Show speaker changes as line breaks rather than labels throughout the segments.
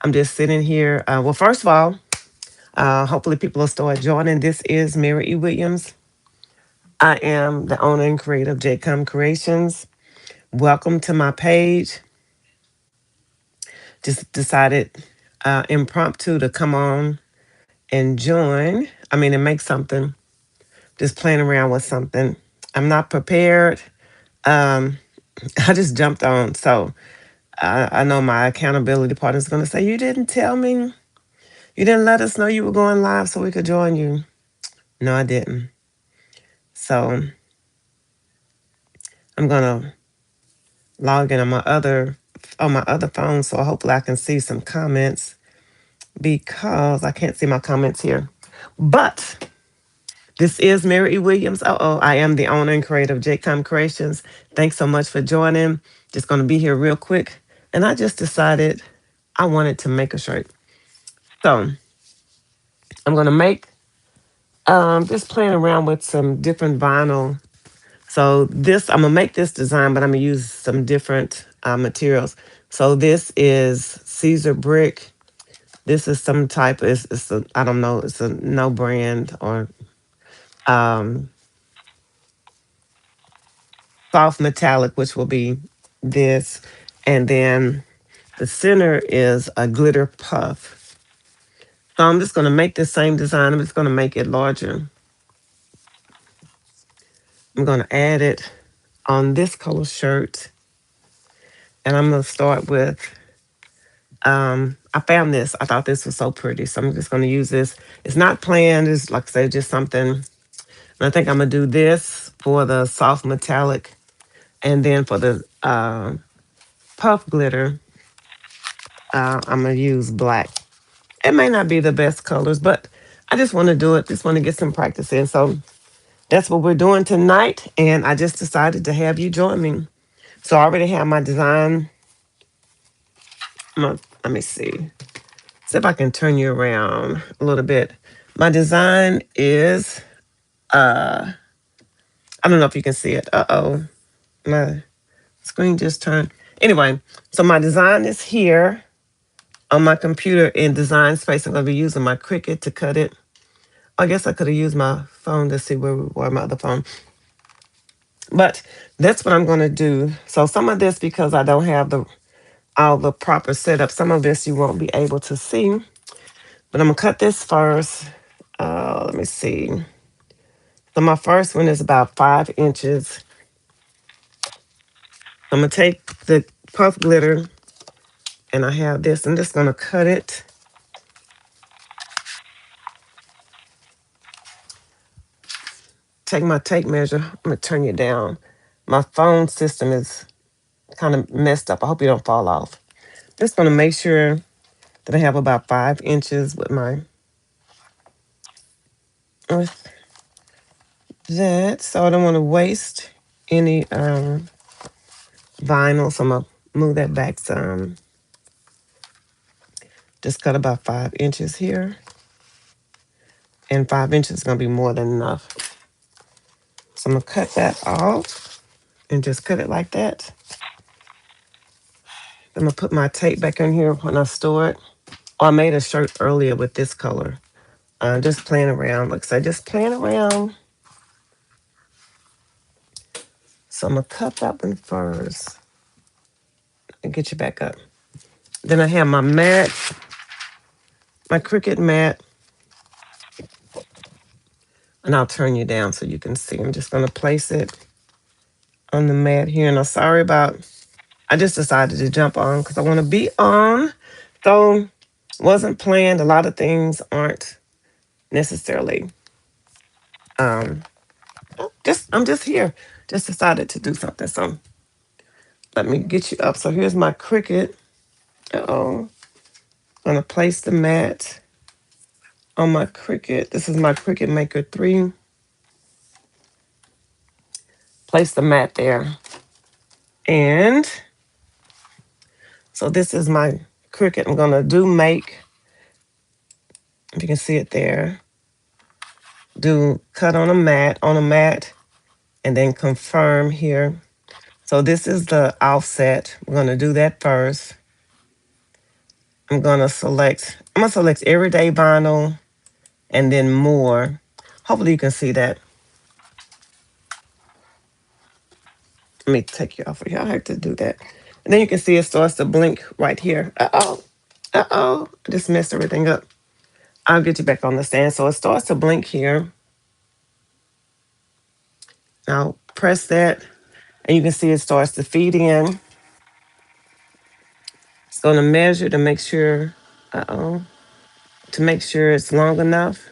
I'm just sitting here. Well, first of all, hopefully people will start joining. This is Mary E. Williams. I am the owner and creator of JCOM Creations. Welcome to my page. Just decided impromptu to come on and join. And make something. Just playing around with something. I'm not prepared. Um, I just jumped on. So I know my accountability partner is going to say, "You didn't tell me. You didn't let us know you were going live so we could join you." No, I didn't. So I'm gonna log in on my other phone, so hopefully I can see some comments because I can't see my comments here. But this is Mary E. Williams. I am the owner and creator of JCOM Creations. Thanks so much for joining. Just gonna be here real quick, and I just decided I wanted to make a shirt. So I'm gonna make just playing around with some different vinyl. So this, I'm gonna make this design, but I'm gonna use some different materials. So this is Caesar brick. This is some type. It's a, I don't know. It's a no brand or um, soft metallic, which will be this, and then the center is a glitter puff. So I'm just gonna make the same design. I'm just gonna make it larger. I'm gonna add it on this color shirt, and I'm gonna start with I found this. I thought this was so pretty. So I'm just going to use this. It's not planned. It's like I say, just something. And I think I'm going to do this for the soft metallic. And then for the puff glitter, I'm going to use black. It may not be the best colors, but I just want to do it. Just want to get some practice in. So that's what we're doing tonight. And I just decided to have you join me. So I already have my design. Let me see. See if I can turn you around a little bit. My design is, I don't know if you can see it. Uh-oh, my screen just turned. Anyway, so my design is here on my computer in design space. I'm gonna be using my Cricut to cut it. I guess I could have used my phone to see where we were, my other phone. But that's what I'm gonna do. So some of this, because I don't have all the proper setup, some of this you won't be able to see. But I'm gonna cut this first. Let me see. So my first one is about 5 inches. I'm gonna take the puff glitter and I have this. I'm just gonna cut it. Take my tape measure. I'm gonna turn you down. My phone system is kind of messed up. I hope you don't fall off. Just gonna make sure that I have about 5 inches with that. So I don't want to waste any vinyl. So I'm gonna move that back some. Just cut about 5 inches here. And 5 inches is gonna be more than enough. So I'm gonna cut that off and just cut it like that. I'm gonna put my tape back in here when I store it. Oh, I made a shirt earlier with this color. Just playing around. Like I said, just playing around. So I'm gonna cut that one first and get you back up. Then I have my mat, my Cricut mat, and I'll turn you down so you can see. I'm just gonna place it on the mat here. And I'm sorry about, I just decided to jump on because I want to be on. So wasn't planned. A lot of things aren't necessarily just I'm just here. Just decided to do something. So let me get you up. So here's my Cricut. Uh-oh. Gonna place the mat on my Cricut. This is my Cricut Maker 3. Place the mat there. And so this is my Cricut. I'm gonna do make, if you can see it there. Do cut on a mat, and then confirm here. So this is the offset. We're gonna do that first. I'm gonna select everyday vinyl and then more. Hopefully you can see that. Let me take you off of here. I have to do that. And then you can see it starts to blink right here. Uh-oh. Uh-oh. I just messed everything up. I'll get you back on the stand. So it starts to blink here. Now press that and you can see it starts to feed in. It's gonna measure to make sure, to make sure it's long enough.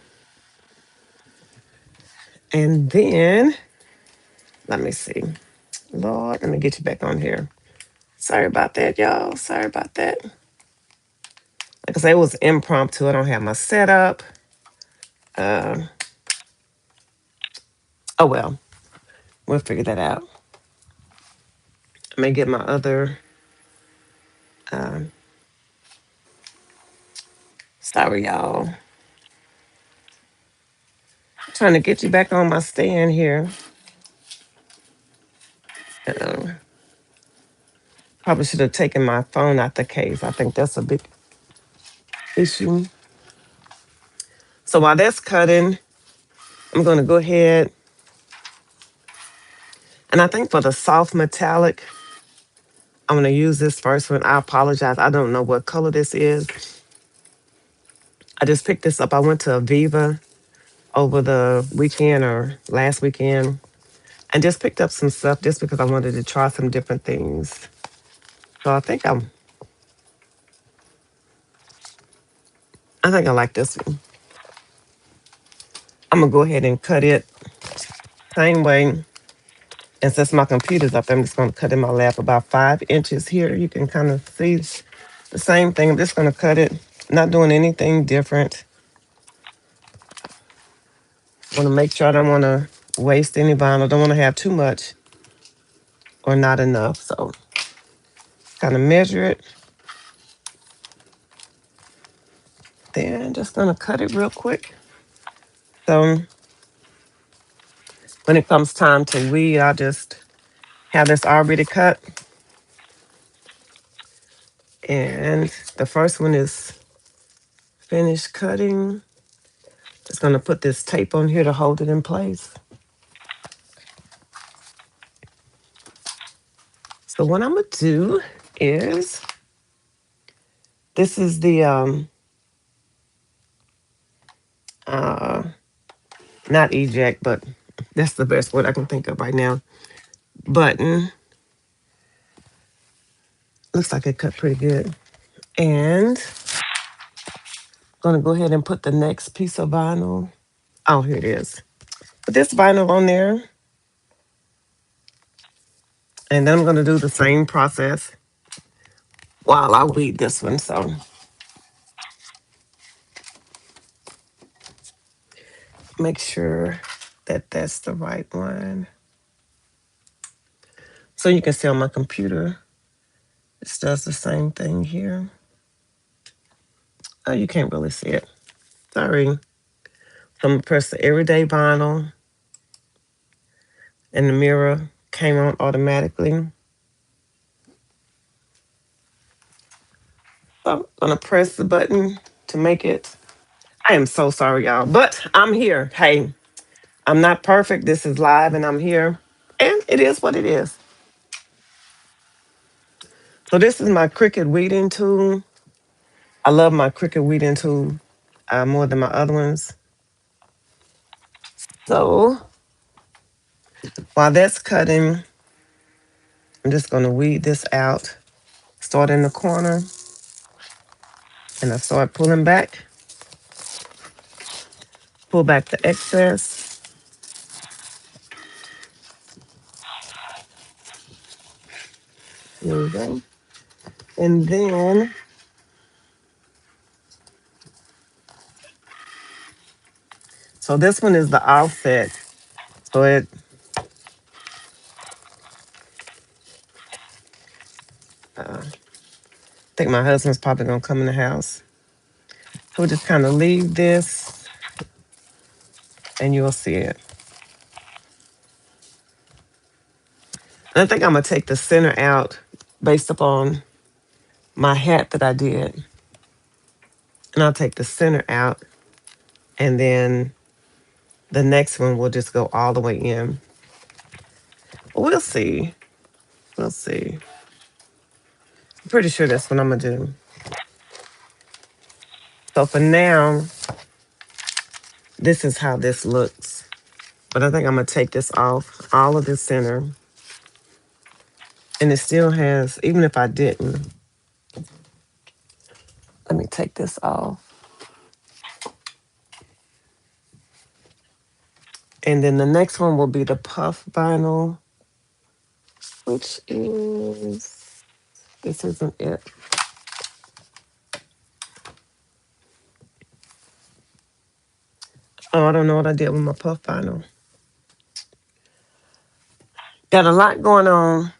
And then, let me see. Lord, let me get you back on here. Sorry about that, y'all. Sorry about that. Like I say, it was impromptu. I don't have my setup. Uh, oh well, we'll figure that out. I may get my other. Um, Sorry, y'all. Trying to get you back on my stand here. Uh, Probably should have taken my phone out the case. I think that's a big issue. So while that's cutting, I'm going to go ahead. And I think for the soft metallic, I'm going to use this first one. I apologize. I don't know what color this is. I just picked this up. I went to Aviva over the weekend or last weekend and just picked up some stuff just because I wanted to try some different things. So I think I like this one. I'm gonna go ahead and cut it same way. And since my computer's up, I'm just gonna cut in my lap about 5 inches here. You can kind of see the same thing. I'm just gonna cut it, not doing anything different. Want to make sure I don't want to waste any vinyl. Don't want to have too much or not enough. So kind of measure it. Then just gonna cut it real quick. So when it comes time to weed, I'll just have this already cut. And the first one is finished cutting. Just gonna put this tape on here to hold it in place. So what I'm gonna do is, this is the uh not eject, but that's the best word I can think of right now. Button. Looks like it cut pretty good. And gonna go ahead and put the next piece of vinyl. Oh, here it is. Put this vinyl on there. And then I'm gonna do the same process while I weed this one. So make sure that that's the right one. So you can see on my computer, this does the same thing here. Oh, you can't really see it. Sorry. So I'm gonna press the everyday vinyl and the mirror came on automatically. So I'm gonna press the button to make it. I am so sorry, y'all, but I'm here. Hey, I'm not perfect. This is live and I'm here. And it is what it is. So this is my Cricut weeding tool. I love my Cricut weeding tool more than my other ones. So while that's cutting, I'm just gonna weed this out. Start in the corner and I start pulling back. Pull back the excess. There we go. And then so this one is the offset. So I think my husband's probably gonna come in the house. So we'll just kind of leave this and you'll see it. And I think I'm gonna take the center out based upon my hat that I did. And I'll take the center out, and then the next one will just go all the way in. We'll see. We'll see. I'm pretty sure that's what I'm gonna do. So for now, this is how this looks. But I think I'm gonna take this off, all of the center. And it still has, even if I didn't, let me take this off. And then the next one will be the puff vinyl, which is, this isn't it. Oh, I don't know what I did with my puff vinyl. Got a lot going on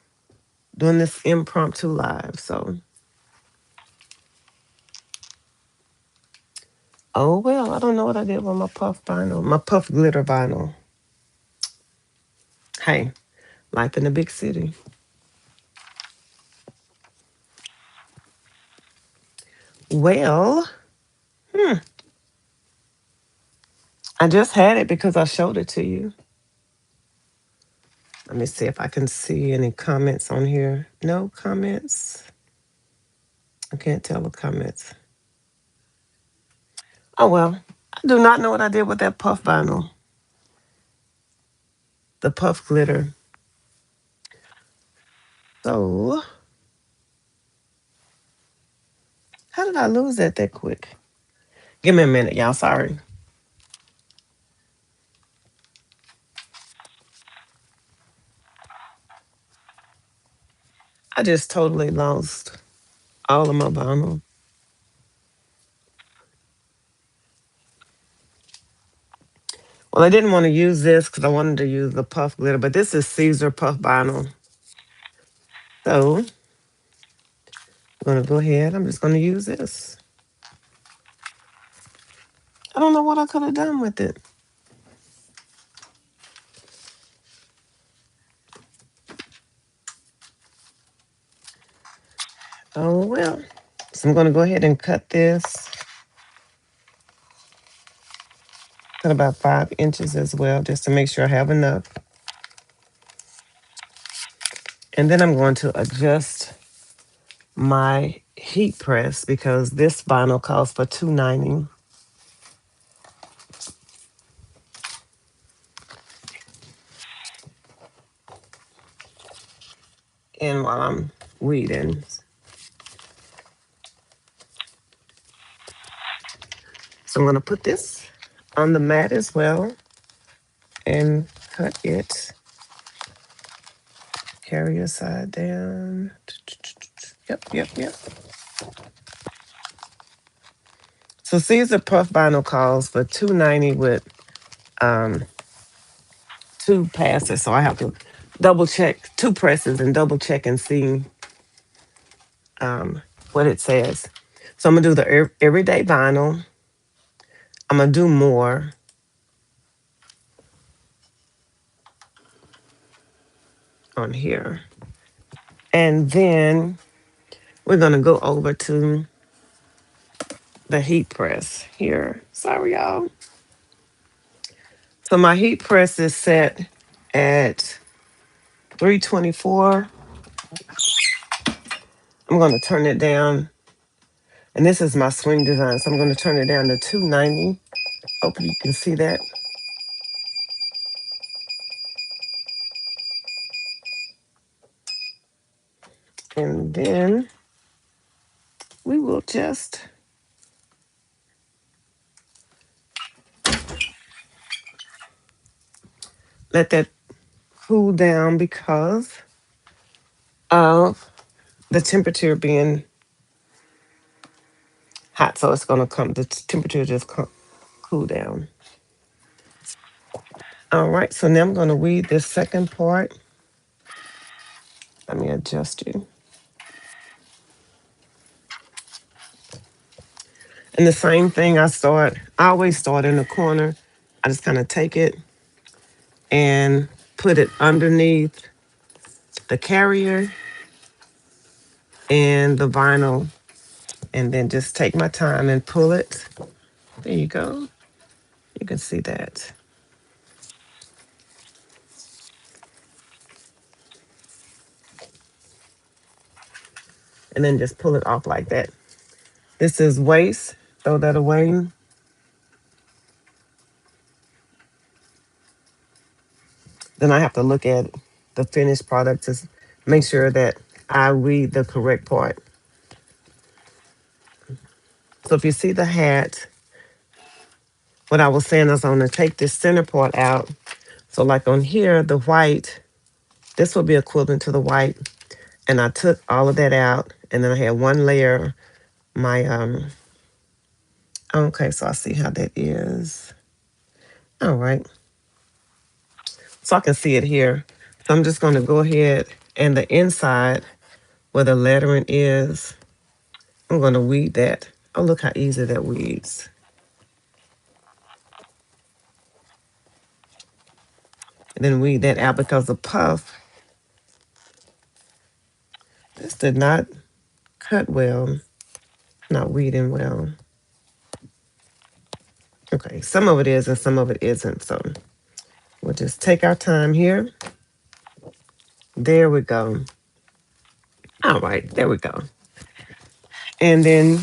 doing this impromptu live, so. Oh, well, I don't know what I did with my puff vinyl, my puff glitter vinyl. Hey, life in the big city. Well, I just had it because I showed it to you. Let me see if I can see any comments on here. No comments. I can't tell the comments. Oh, well, I do not know what I did with that puff vinyl. The puff glitter. So, how did I lose that quick? Give me a minute, y'all. Sorry. I just totally lost all of my vinyl. Well, I didn't want to use this because I wanted to use the puff glitter, but this is Caesar puff vinyl. So, I'm going to go ahead. I'm just going to use this. I don't know what I could have done with it. Oh, well. So I'm going to go ahead and cut this. Cut about 5 inches as well, just to make sure I have enough. And then I'm going to adjust my heat press because this vinyl calls for $2.90. And while I'm weeding, so I'm going to put this on the mat as well and cut it. Carrier side down. Yep. So Caesar puff vinyl calls for $2.90 with 2 passes. So I have to double check 2 presses and double check and see what it says. So I'm gonna do the everyday vinyl. I'm gonna do more. On here. And then we're gonna go over to the heat press here. Sorry, y'all. So my heat press is set at 324. I'm gonna turn it down. And this is my swing design, so I'm gonna turn it down to 290. Hope you can see that. And then we will just let that cool down because of the temperature being hot. So it's gonna come, the temperature just cool down. All right, so now I'm gonna weed this second part. Let me adjust you. And the same thing, I always start in the corner. I just kind of take it and put it underneath the carrier and the vinyl And then just take my time and pull it. There you go. You can see that. And then just pull it off like that. This is waste. Throw that away. Then I have to look at the finished product to make sure that I read the correct part. So if you see the hat, what I was saying is I'm going to take this center part out. So like on here, the white, this will be equivalent to the white. And I took all of that out. And then I had one layer, my, okay, so I see how that is. All right. So I can see it here. So I'm just going to go ahead and the inside where the lettering is, I'm going to weed that. Oh, look how easy that weeds. And then weed that out because the puff, this did not cut well, not weeding well. Okay, some of it is and some of it isn't. So we'll just take our time here. There we go. All right, there we go. And then,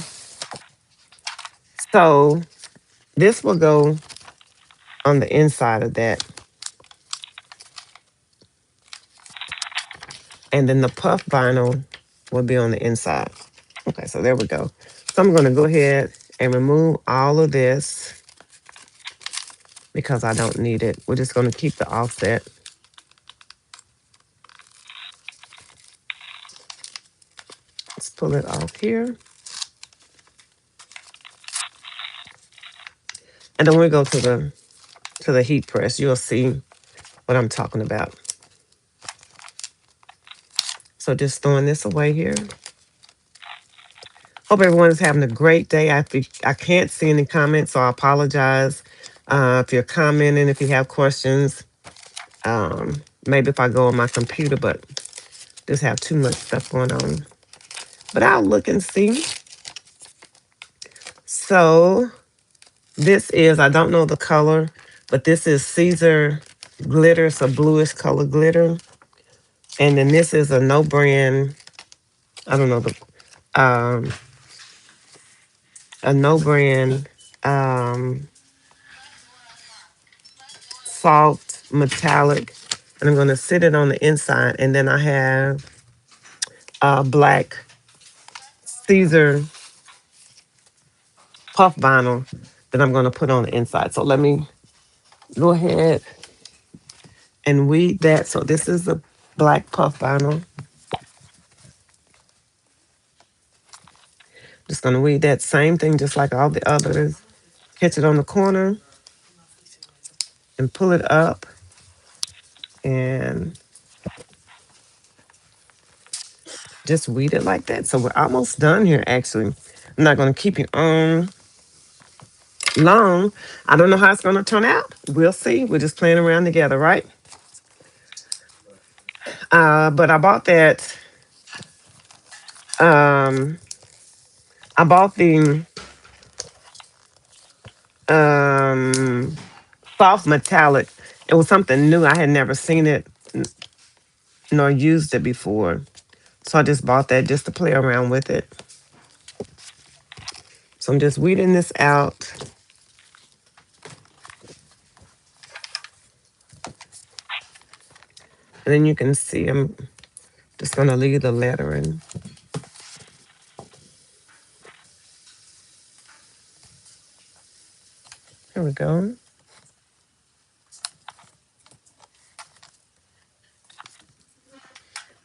so this will go on the inside of that. And then the puff vinyl will be on the inside. Okay, so there we go. So I'm going to go ahead and remove all of this because I don't need it. We're just going to keep the offset. Let's pull it off here. And then when we go to the heat press, you'll see what I'm talking about. So just throwing this away here. Hope everyone is having a great day. I can't see any comments, so I apologize. If you're commenting, if you have questions, maybe if I go on my computer, but just have too much stuff going on. But I'll look and see. So this is, I don't know the color, but this is Caesar glitter. It's a bluish color glitter. And then this is a no brand, I don't know, a no brand soft metallic. And I'm going to sit it on the inside. And then I have black Caesar puff vinyl that I'm going to put on the inside. So let me go ahead and weed that. So this is the black puff vinyl. Just going to weed that same thing just like all the others. Catch it on the corner and pull it up and just weed it like that. So we're almost done here, actually. I'm not going to keep you on long. I don't know how it's going to turn out. We'll see. We're just playing around together, right? But I bought that. I bought the soft metallic. It was something new. I had never seen it nor used it before. So I just bought that just to play around with it. So I'm just weeding this out. And then you can see I'm just going to leave the lettering. Here we go.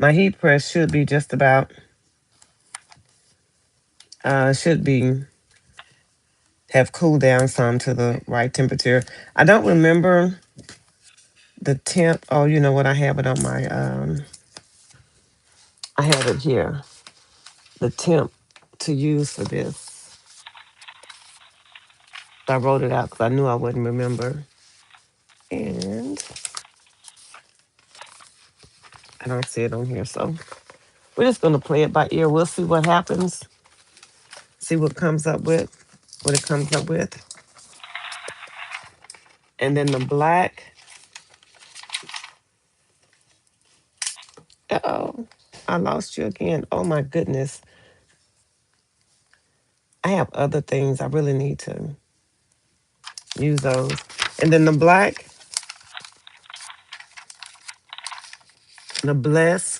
My heat press should be just about, should be, have cooled down some to the right temperature. I don't remember the temp. Oh, you know what? I have it on my, I have it here. The temp to use for this. I wrote it out because I knew I wouldn't remember. And I don't see it on here. So we're just going to play it by ear. We'll see what happens. See what comes up with, what it comes up with. And then the black. Uh-oh, I lost you again. Oh my goodness. I have other things. I really need to use those. And then the black, the bless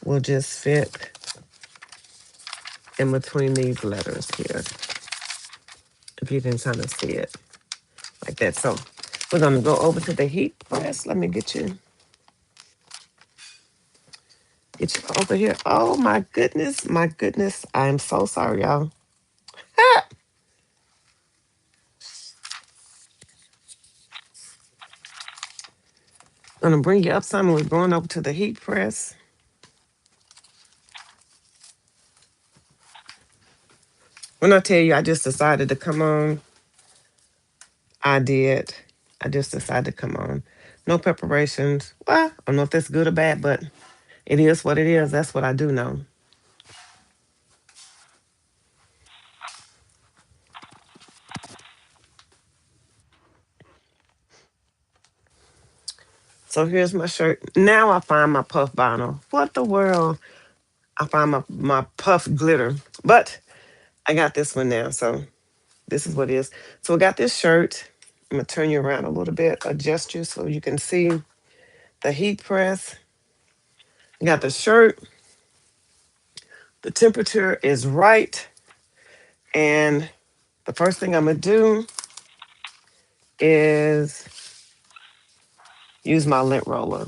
will just fit in between these letters here. If you can kind of see it like that. So we're gonna go over to the heat press. Let me get you over here. Oh my goodness, my goodness. I'm so sorry, y'all. Ah! Gonna bring you up some. We're going over to the heat press. When I tell you I just decided to come on, I did. I just decided to come on. No preparations. Well, I don't know if that's good or bad, but it is what it is. That's what I do know. So here's my shirt. Now I find my puff vinyl. What the world? I find my puff glitter. But I got this one now. So this is what it is. So I got this shirt. I'm going to turn you around a little bit, adjust you so you can see the heat press. I got the shirt. The temperature is right. And the first thing I'm going to do is use my lint roller.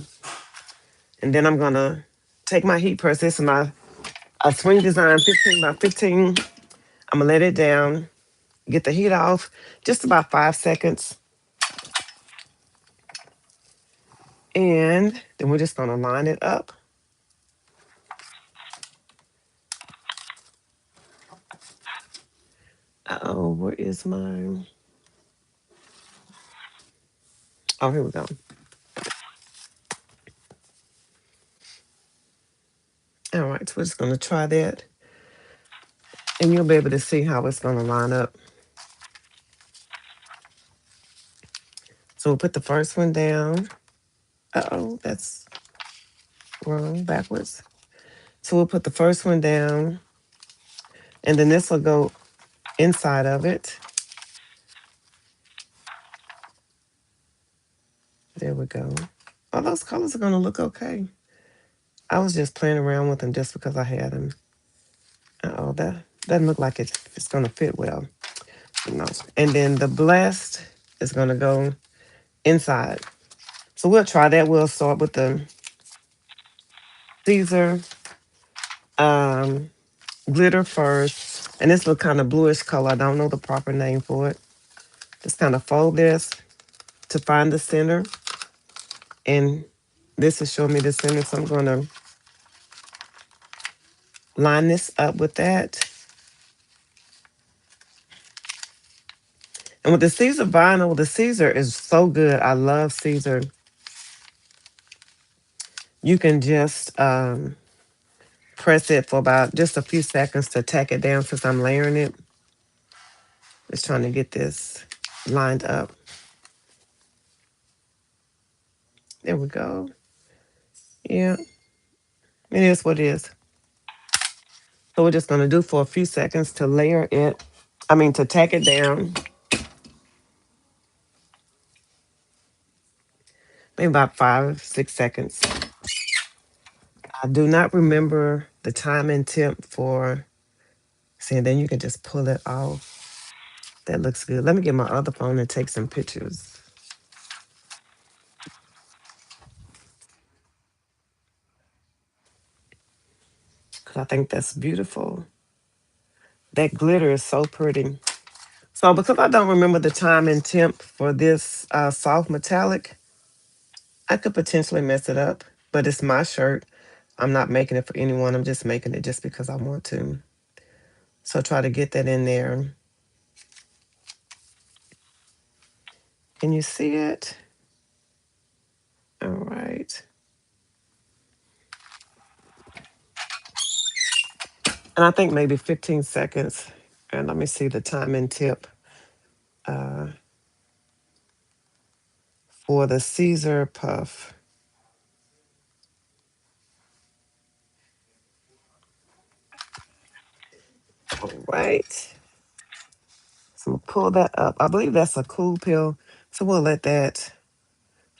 And then I'm going to take my heat press. This is my a swing design 15 by 15. I'm going to let it down, get the heat off, just about 5 seconds. And then we're just going to line it up. Uh-oh, where is my... Oh, here we go. All right, so we're just going to try that. And you'll be able to see how it's going to line up. So we'll put the first one down. Uh-oh, that's wrong, backwards. So we'll put the first one down. And then this will go inside of it. There we go. Oh, those colors are going to look okay. I was just playing around with them just because I had them. Uh-oh, that doesn't look like it's going to fit well. No. And then the blessed is going to go inside. So we'll try that. We'll start with the Caesar glitter first. And this look kind of bluish color. I don't know the proper name for it. Just kind of fold this to find the center. And this is showing me the center. So I'm going to line this up with that. And with the Caesar vinyl, the Caesar is so good. I love Caesar. You can just press it for about just a few seconds to tack it down since I'm layering it. Just trying to get this lined up. There we go. Yeah, it is what it is. So we're just going to do for a few seconds to layer it. To tack it down. Maybe about 5-6 seconds. I do not remember the time and temp for, see, and then you can just pull it off. That looks good. Let me get my other phone and take some pictures. Because I think that's beautiful. That glitter is so pretty. So because I don't remember the time and temp for this soft metallic, I could potentially mess it up. But it's my shirt. I'm not making it for anyone. I'm just making it just because I want to. So try to get that in there. Can you see it? All right. And I think maybe 15 seconds. And let me see the timing tip uh, for the Caesar puff. All right. So we'll pull that up. I believe that's a cool pill. So we'll let that,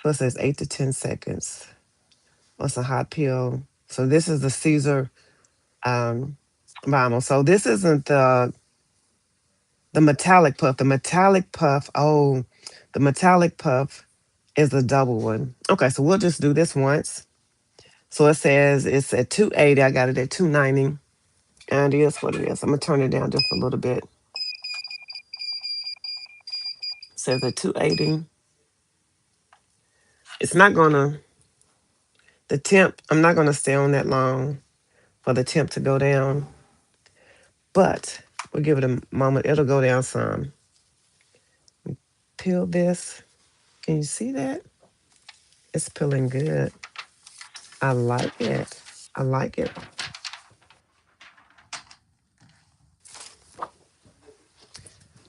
so it says 8 to 10 seconds. What's a hot pill? So this is the Caesar vinyl. So this isn't the metallic puff. The metallic puff, oh, the metallic puff is a double one. Okay, so we'll just do this once. So it says it's at 280. I got it at 290. And it is what it is. I'm going to turn it down just a little bit. It says at 280. It's not going to, the temp, I'm not going to stay on that long for the temp to go down. But we'll give it a moment. It'll go down some. Peel this. Can you see that? It's peeling good. I like it. I like it.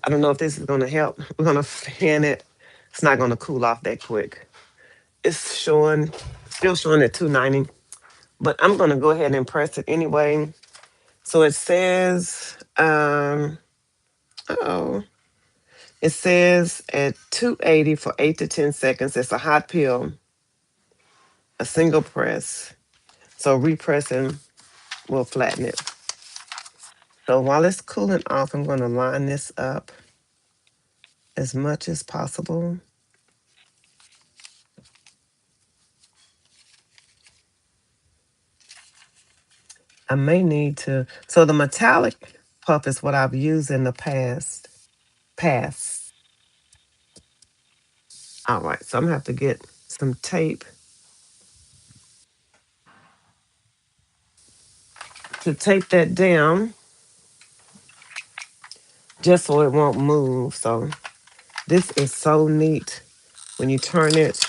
I don't know if this is going to help. We're going to fan it. It's not going to cool off that quick. It's showing, still showing at 290, but I'm going to go ahead and press it anyway. So it says, it says at 280 for 8 to 10 seconds. It's a hot peel, a single press. So repressing will flatten it. So while it's cooling off, I'm going to line this up as much as possible. I may need to, so the metallic puff is what I've used in the past. All right, so I'm gonna have to get some tape to tape that down just so it won't move. So this is so neat. When you turn it,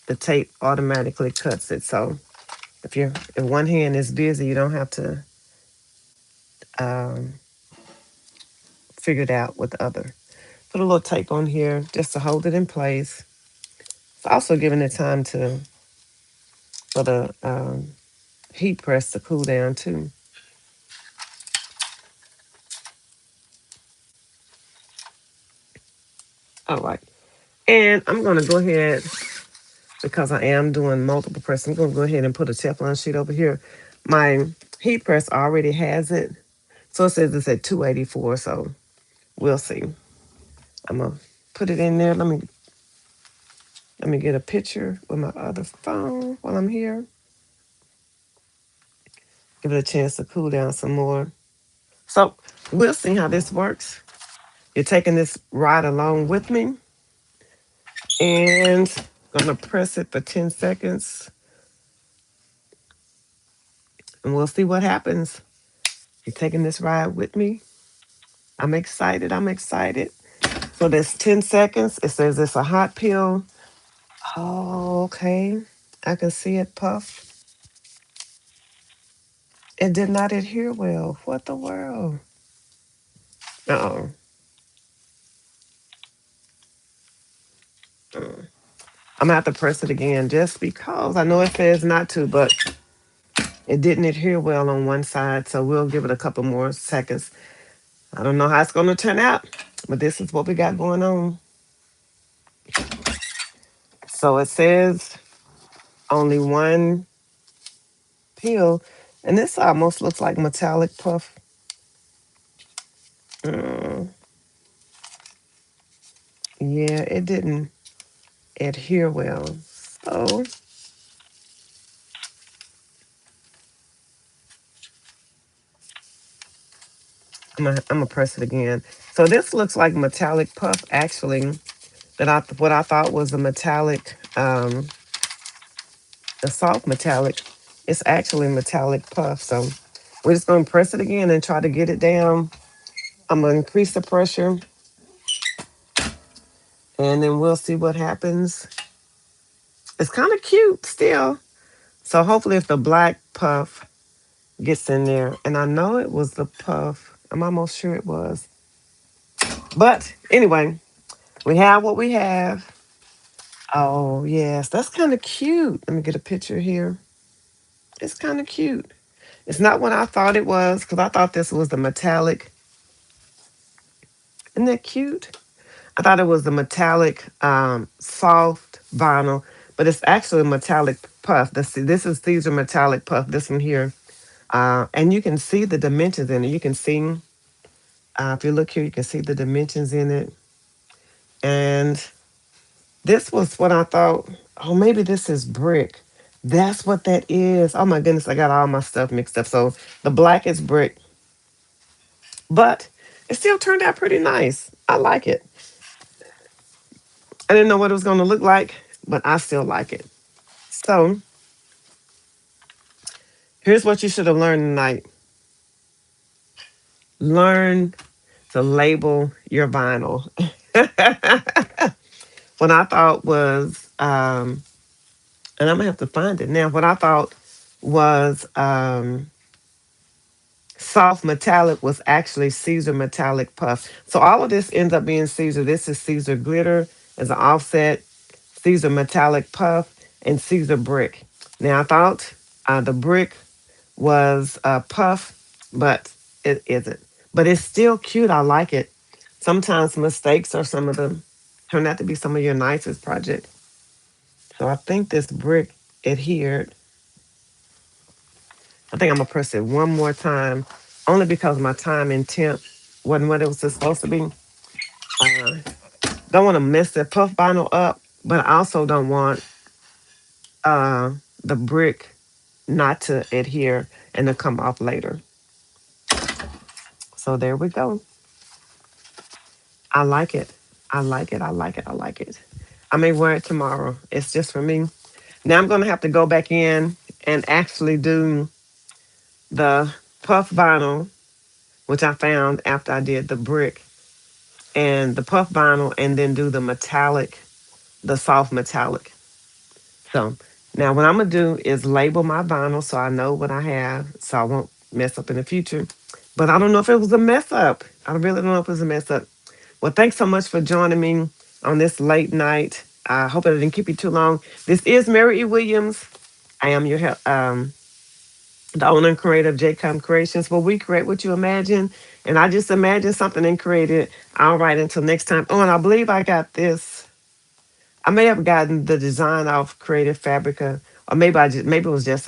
the tape automatically cuts it. So if one hand is busy, you don't have to um, figure it out with the other. Put a little tape on here just to hold it in place. It's also giving it time for the heat press to cool down too. All right. And I'm going to go ahead, because I am doing multiple press, I'm going to go ahead and put a Teflon sheet over here. My heat press already has it. So it says it's at 284, so we'll see. I'm going to put it in there. Let me get a picture with my other phone while I'm here. Give it a chance to cool down some more. So we'll see how this works. You're taking this ride along with me. And I'm going to press it for 10 seconds. And we'll see what happens. You're taking this ride with me. I'm excited. I'm excited. So there's 10 seconds. It says it's a hot pill. Oh, okay. I can see it puff. It did not adhere well. What the world? Uh-oh. I'm gonna have to press it again just because I know it says not to, but it didn't adhere well on one side. So we'll give it a couple more seconds. I don't know how it's gonna turn out, but this is what we got going on. So it says only one peel, and this almost looks like metallic puff. Yeah, it didn't adhere well. So I'm gonna press it again. So this looks like metallic puff actually. What I thought was a metallic, a soft metallic. It's actually metallic puff. So we're just gonna press it again and try to get it down. I'm gonna increase the pressure, and then we'll see what happens. It's kind of cute still. So hopefully, if the black puff gets in there. And I know it was the puff. I'm almost sure it was. But anyway, we have what we have. Oh, yes, that's kind of cute. Let me get a picture here. It's kind of cute. It's not what I thought it was because I thought this was the metallic. Isn't that cute? I thought it was the metallic soft vinyl, but it's actually a metallic puff. This is Caesar metallic puff, this one here. And you can see the dimensions in it. You can see, if you look here, you can see the dimensions in it. And this was what I thought, oh, maybe this is brick. That's what that is. Oh my goodness, I got all my stuff mixed up. So the black is brick, but it still turned out pretty nice. I like it. I didn't know what it was going to look like, but I still like it. So here's what you should have learned tonight. Learn to label your vinyl. What I thought was, and I'm gonna have to find it now. What I thought was soft metallic was actually Caesar metallic puff. So all of this ends up being Caesar. This is Caesar glitter as an offset, Caesar metallic puff, and Caesar brick. Now I thought the brick was puff, but it isn't. But it's still cute. I like it. Sometimes mistakes are some of them turn out to be some of your nicest projects. So I think this brick adhered. I think I'm gonna press it one more time, only because my time and temp wasn't what it was supposed to be. Don't want to mess the puff vinyl up, but I also don't want uh, the brick not to adhere and to come off later. So there we go. I like it. I like it. I like it. I like it. I may wear it tomorrow. It's just for me. Now I'm gonna have to go back in and actually do the puff vinyl, which I found after I did the brick and the puff vinyl, and then do the metallic, the soft metallic. So now what I'm gonna do is label my vinyl so I know what I have, so I won't mess up in the future. But I don't know if it was a mess up. I really don't know if it was a mess up. Well, thanks so much for joining me on this late night. I hope I didn't keep you too long. This is Mary E. Williams. I am your the owner and creator of JCOM Creations, where we create what you imagine. And I just imagined something and created it. All right, until next time. Oh, and I believe I got this. I may have gotten the design off Creative Fabrica, or maybe it was just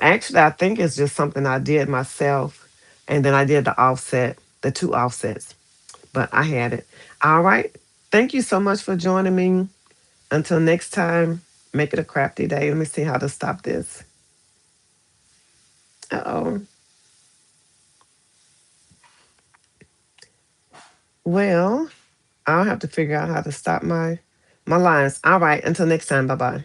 actually I think it's just something I did myself, and then I did the offset, the two offsets. But I had it. All right. Thank you so much for joining me. Until next time, make it a crafty day. Let me see how to stop this. Uh-oh. Well, I'll have to figure out how to stop my lines. All right. Until next time. Bye-bye.